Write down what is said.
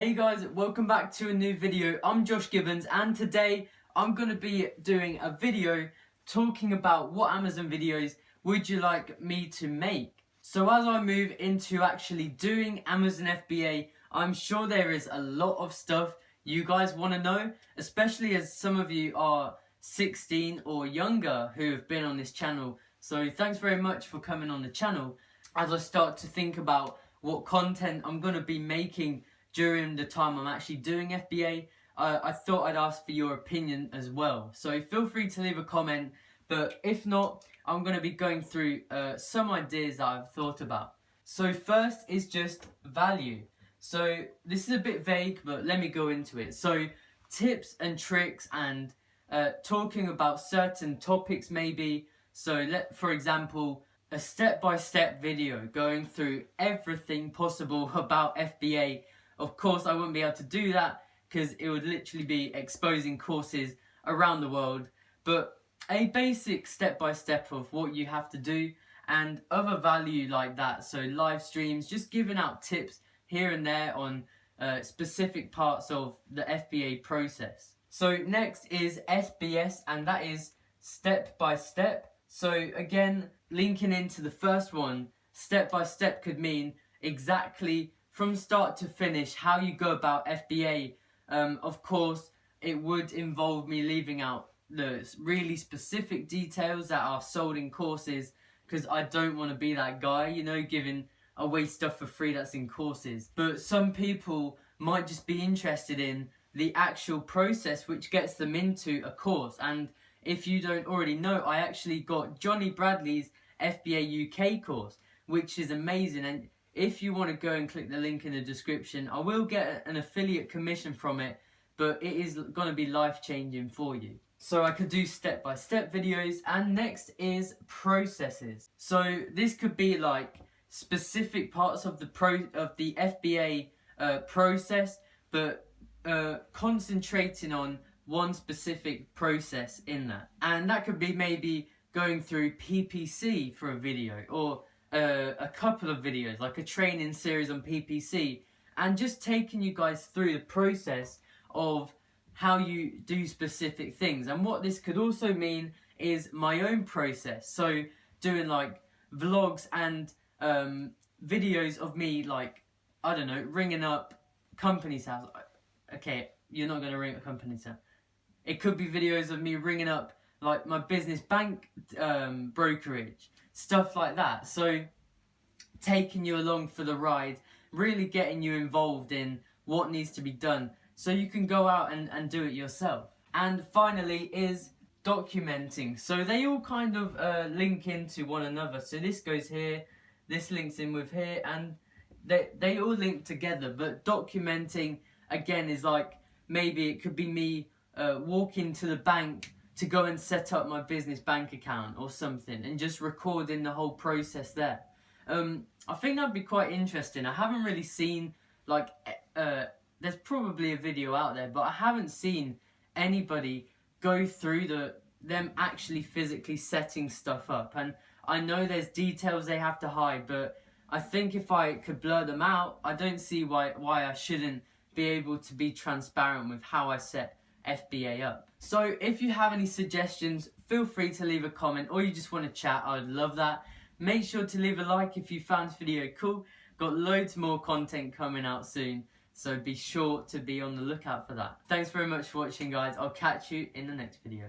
Hey guys, welcome back to a new video. I'm Josh Gibbons and today I'm going to be doing a video talking about what Amazon videos would you like me to make. So as I move into actually doing Amazon FBA, I'm sure there is a lot of stuff you guys want to know, especially as some of you are 16 or younger who have been on this channel. So thanks very much for coming on the channel. As I start to think about what content I'm going to be making during the time I'm actually doing FBA, I thought I'd ask for your opinion as well. So feel free to leave a comment, but if not, I'm going to be going through some ideas that I've thought about. So first is just value. So this is a bit vague, but let me go into it. So tips and tricks and talking about certain topics maybe. So for example, a step-by-step video going through everything possible about FBA. Of course, I wouldn't be able to do that because it would literally be exposing courses around the world. But a basic step-by-step of what you have to do and other value like that. So live streams, just giving out tips here and there on specific parts of the FBA process. So next is SBS, and that is step-by-step. So again, linking into the first one, step-by-step could mean exactly from start to finish, how you go about FBA. Of course, it would involve me leaving out the really specific details that are sold in courses, because I don't want to be that guy, you know, giving away stuff for free that's in courses. But some people might just be interested in the actual process which gets them into a course. And if you don't already know, I actually got Johnny Bradley's FBA UK course, which is amazing. And if you want to go and click the link in the description, I will get an affiliate commission from it, but it is going to be life-changing for you. So I could do step-by-step videos, and next is processes. So this could be like specific parts of the FBA process, but concentrating on one specific process in that. And that could be maybe going through PPC for a video, or a couple of videos, like a training series on PPC, and just taking you guys through the process of how you do specific things. And what this could also mean is my own process, so doing like vlogs and videos of me, like, I don't know, ringing up company's house. Okay, you're not going to ring a company's house. It could be videos of me ringing up like my business bank brokerage, stuff like that. So taking you along for the ride, really getting you involved in what needs to be done so you can go out and do it yourself. And finally is documenting. So they all kind of link into one another. So this goes here, this links in with here, and they all link together. But documenting, again, is like, maybe it could be me walking to the bank to go and set up my business bank account or something, and just recording the whole process there. I think that'd be quite interesting. I haven't really seen, like, there's probably a video out there, but I haven't seen anybody go through them actually physically setting stuff up. And I know there's details they have to hide, but I think if I could blur them out, I don't see why I shouldn't be able to be transparent with how I set FBA up. So if you have any suggestions, feel free to leave a comment, or you just want to chat, I'd love that. Make sure to leave a like if you found this video cool. Got loads more content coming out soon, so be sure to be on the lookout for that. Thanks very much for watching, guys. I'll catch you in the next video.